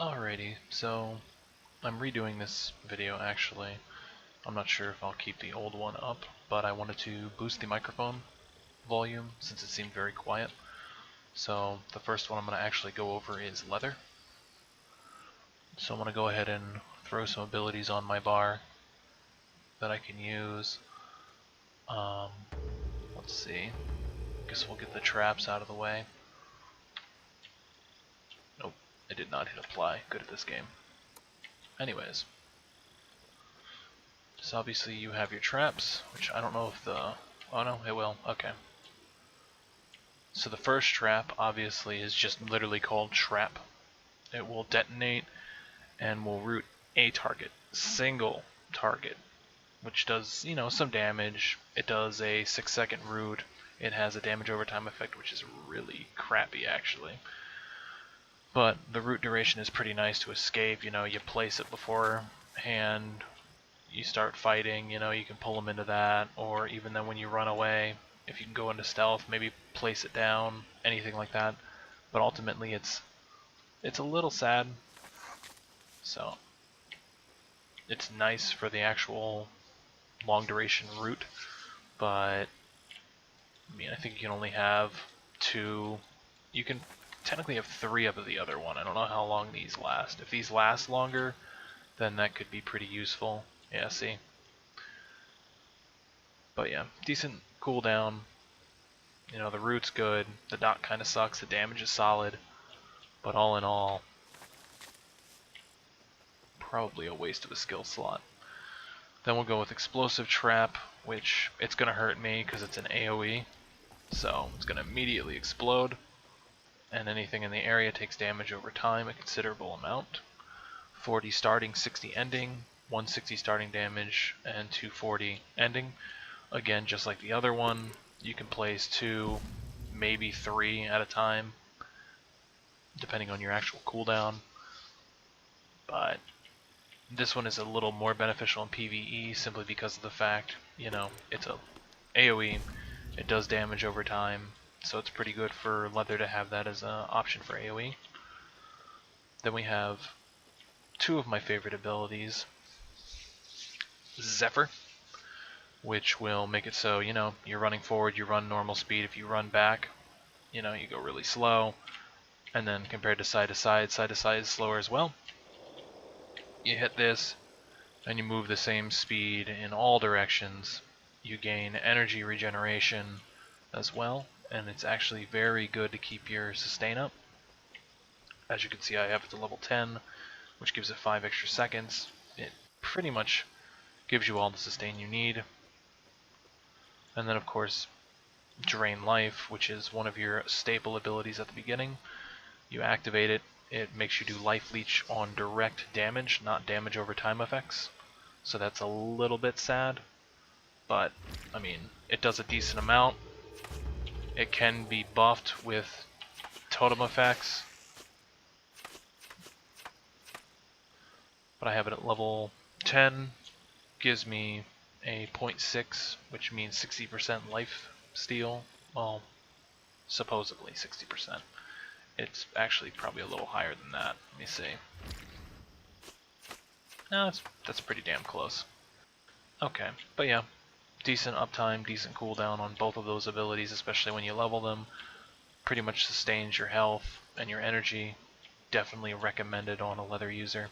Alrighty, so I'm redoing this video actually. I'm not sure if I'll keep the old one up, but I wanted to boost the microphone volume since it seemed very quiet. So the first one I'm going to actually go over is leather. So I'm going to go ahead and throw some abilities on my bar that I can use. Let's see. Guess we'll get the traps out of the way. Nope, I did not hit apply. Good at this game. Anyways. So obviously you have your traps, which I don't know if the... Oh no, it will. Okay. So the first trap obviously is just literally called trap. It will detonate and will root a target, single target, which does, you know, some damage. It does a 6-second root. It has a damage over time effect, which is really crappy actually. But the root duration is pretty nice to escape. You know, you place it beforehand, you start fighting, you know, you can pull them into that, or even then when you run away, if you can go into stealth, maybe place it down, anything like that. But ultimately it's a little sad. So it's nice for the actual long duration root, but I mean, I think you can only have 2. You can technically have 3 of the other one. I don't know how long these last. If these last longer, then that could be pretty useful. Yeah, see? But yeah, decent cooldown. You know, the root's good, the dot kind of sucks, the damage is solid, but all in all, probably a waste of a skill slot. Then we'll go with Explosive Trap, which it's going to hurt me because it's an AoE, so it's going to immediately explode, and anything in the area takes damage over time, a considerable amount. 40 starting, 60 ending, 160 starting damage, and 240 ending. Again, just like the other one, you can place 2, maybe 3 at a time, depending on your actual cooldown. But this one is a little more beneficial in PvE simply because of the fact, you know, it's a AoE, it does damage over time, so it's pretty good for leather to have that as an option for AoE. Then we have 2 of my favorite abilities. Zephyr, which will make it so, you know, you're running forward, you run normal speed. If you run back, you know, you go really slow. And then compared to side to side is slower as well. You hit this, and you move the same speed in all directions. You gain energy regeneration as well, and it's actually very good to keep your sustain up. As you can see, I have it to level 10, which gives it 5 extra seconds. It pretty much gives you all the sustain you need. And then of course, Drain Life, which is one of your staple abilities at the beginning. You activate it, it makes you do Life Leech on direct damage, not damage over time effects. So that's a little bit sad, but I mean, it does a decent amount. It can be buffed with totem effects, but I have it at level 10. Gives me a 0.6, which means 60% life steal. Well, supposedly 60%. It's actually probably a little higher than that. Let me see. No, that's pretty damn close. Okay, but yeah, decent uptime, decent cooldown on both of those abilities, especially when you level them. Pretty much sustains your health and your energy. Definitely recommended on a leather user.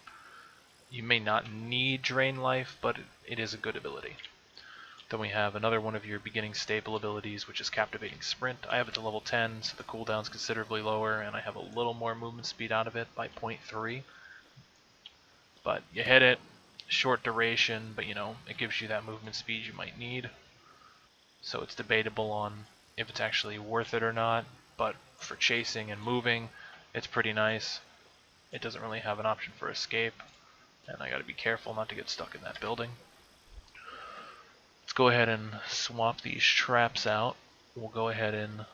You may not need Drain Life, but it is a good ability. Then we have another one of your beginning staple abilities, which is Captivating Sprint. I have it to level 10, so the cooldown's considerably lower, and I have a little more movement speed out of it by 0.3. But you hit it, short duration, but you know, it gives you that movement speed you might need. So it's debatable on if it's actually worth it or not, but for chasing and moving, it's pretty nice. It doesn't really have an option for escape, and I gotta be careful not to get stuck in that building. Let's go ahead and swap these traps out. We'll go ahead and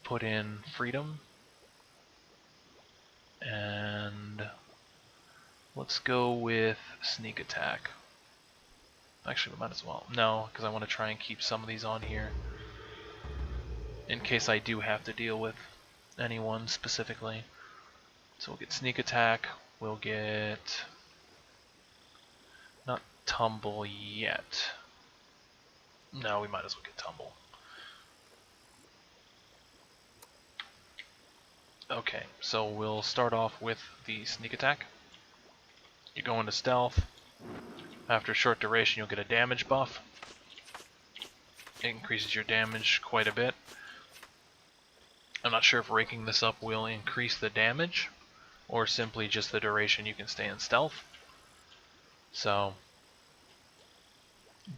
put in Freedom. And let's go with Sneak Attack. Actually, we might as well. No, because I want to try and keep some of these on here in case I do have to deal with anyone specifically. So we'll get sneak attack, we'll get not tumble yet. No, we might as well get tumble. Okay, so we'll start off with the sneak attack. You go into stealth. After a short duration, you'll get a damage buff. It increases your damage quite a bit. I'm not sure if raking this up will increase the damage, or simply just the duration you can stay in stealth. So,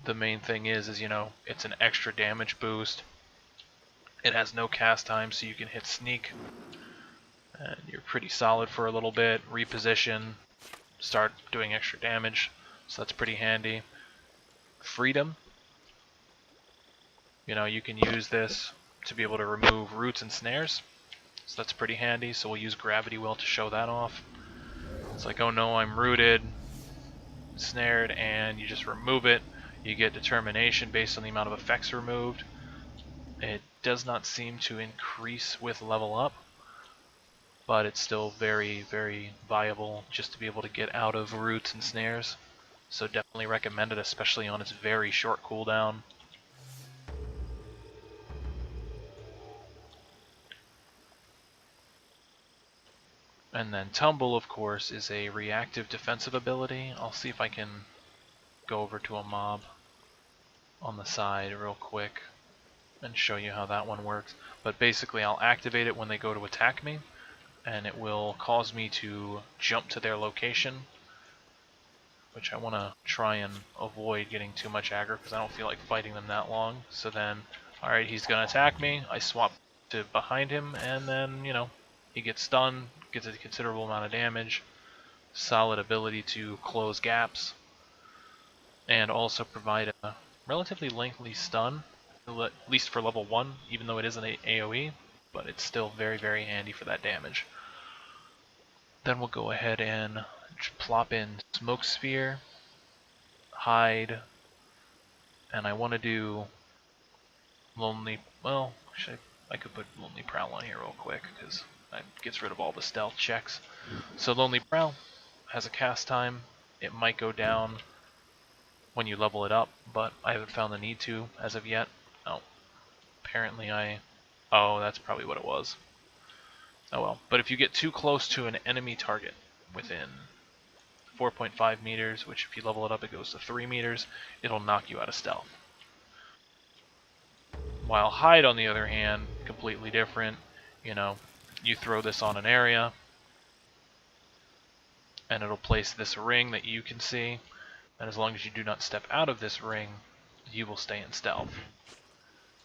the main thing is, you know, it's an extra damage boost. It has no cast time, so you can hit sneak. And you're pretty solid for a little bit. Reposition, start doing extra damage, so that's pretty handy. Freedom. You know, you can use this to be able to remove roots and snares. So that's pretty handy, so we'll use Gravity Well to show that off. It's like, oh no, I'm rooted, snared, and you just remove it. You get Determination based on the amount of effects removed. It does not seem to increase with level up, but it's still very, very viable just to be able to get out of roots and snares. So definitely recommend it, especially on its very short cooldown. And then Tumble, of course, is a reactive defensive ability. I'll see if I can go over to a mob on the side real quick and show you how that one works. But basically I'll activate it when they go to attack me, and it will cause me to jump to their location, which I want to try and avoid getting too much aggro because I don't feel like fighting them that long. So then, alright, he's going to attack me, I swap to behind him, and then, you know, he gets stunned, gets a considerable amount of damage, solid ability to close gaps, and also provide a relatively lengthy stun, at least for level 1, even though it isn't an AoE, but it's still very, very handy for that damage. Then we'll go ahead and plop in Smoke Sphere, Hide, and I want to do Lonely, well, I could put Lonely Prowl on here real quick, because that gets rid of all the stealth checks. So Lonely Prowl has a cast time. It might go down when you level it up, but I haven't found the need to as of yet. Oh, apparently oh, that's probably what it was. Oh well. But if you get too close to an enemy target within 4.5 meters, which if you level it up it goes to 3 meters, it'll knock you out of stealth. While Hide, on the other hand, completely different. You know, you throw this on an area, and it'll place this ring that you can see, and as long as you do not step out of this ring, you will stay in stealth.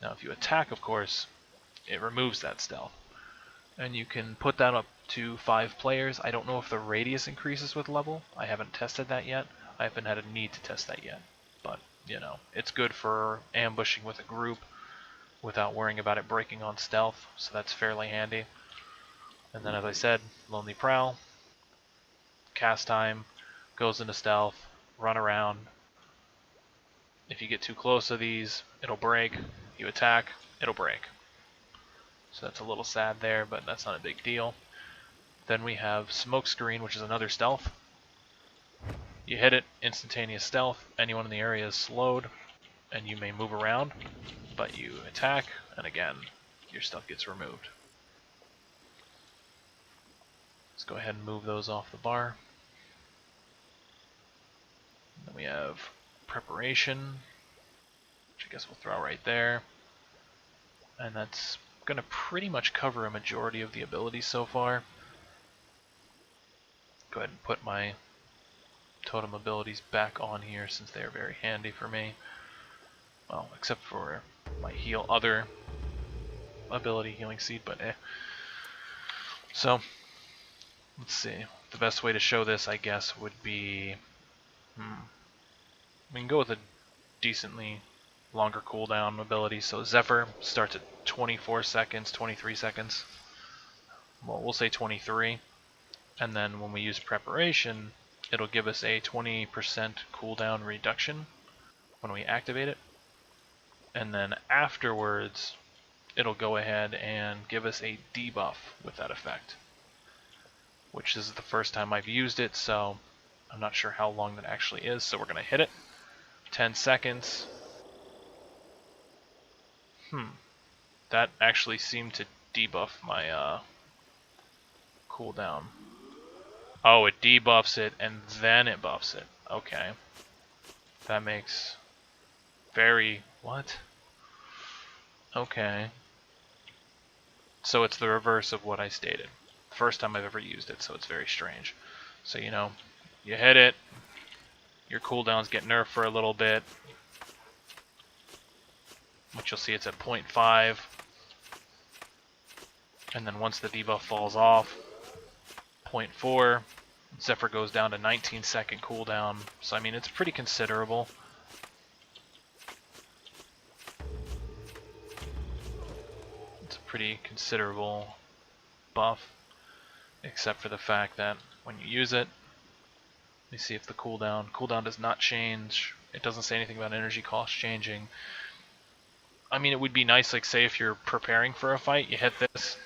Now if you attack, of course, it removes that stealth. And you can put that up to 5 players. I don't know if the radius increases with level. I haven't tested that yet. I haven't had a need to test that yet. But, you know, it's good for ambushing with a group without worrying about it breaking on stealth, so that's fairly handy. And then, as I said, Lonely Prowl, cast time, goes into stealth, run around. If you get too close to these, it'll break. You attack, it'll break. So that's a little sad there, but that's not a big deal. Then we have Smoke Screen, which is another stealth. You hit it, instantaneous stealth, anyone in the area is slowed, and you may move around, but you attack, and again, your stuff gets removed. Let's go ahead and move those off the bar. Then we have Preparation, which I guess we'll throw right there. And that's going to pretty much cover a majority of the abilities so far. Go ahead and put my totem abilities back on here since they are very handy for me. Well, except for my other ability, Healing Seed, but eh. So, let's see. The best way to show this, I guess, would be... we can go with a decently longer cooldown ability. So Zephyr starts at 24 seconds, 23 seconds. Well, we'll say 23. And then when we use Preparation, it'll give us a 20% cooldown reduction when we activate it. And then afterwards, it'll go ahead and give us a debuff with that effect. which is the first time I've used it, so I'm not sure how long that actually is, so we're going to hit it. 10 seconds. That actually seemed to debuff my cooldown. Oh, it debuffs it and then it buffs it. Okay. That makes what? Okay. So it's the reverse of what I stated. First time I've ever used it, so it's very strange. So, you know, you hit it, your cooldowns get nerfed for a little bit, which you'll see it's at 0.5. And then once the debuff falls off, 0.4, Zephyr goes down to 19-second cooldown. So, I mean, it's pretty considerable. It's a pretty considerable buff, except for the fact that when you use it, let me see if the cooldown does not change. It doesn't say anything about energy cost changing. I mean, it would be nice, like, say if you're preparing for a fight, you hit this,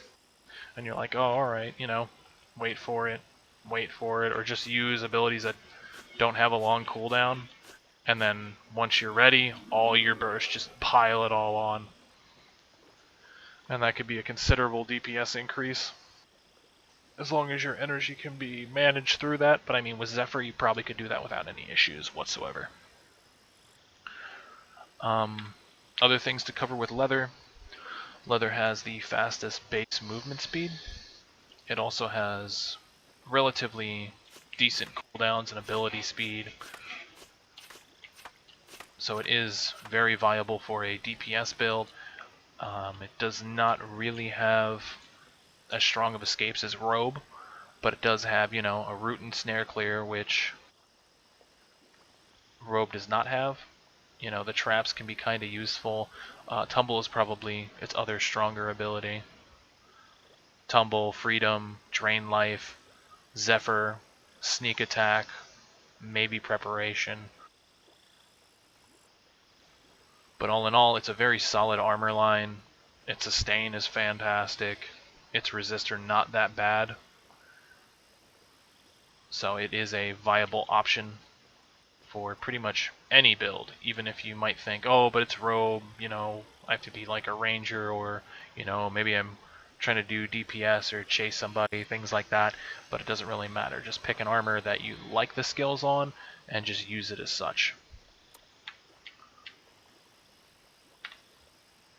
and you're like, oh, alright, you know, wait for it, or just use abilities that don't have a long cooldown, and then once you're ready, all your bursts, just pile it all on. And that could be a considerable DPS increase, as long as your energy can be managed through that. But I mean, with Zephyr, you probably could do that without any issues whatsoever. Other things to cover with Leather. Leather has the fastest base movement speed. It also has relatively decent cooldowns and ability speed. So it is very viable for a DPS build. It does not really have as strong of escapes as Robe, but it does have, you know, a root and snare clear, which Robe does not have. You know, the traps can be kind of useful. Tumble is probably its other stronger ability. Tumble, Freedom, Drain Life, Zephyr, Sneak Attack, maybe Preparation. But all in all, it's a very solid armor line. Its sustain is fantastic. Its resistor not that bad. So it is a viable option for pretty much any build, even if you might think, oh, but it's Robe, you know, I have to be like a ranger, or, you know, maybe I'm trying to do DPS or chase somebody, things like that, but it doesn't really matter. Just pick an armor that you like the skills on and just use it as such.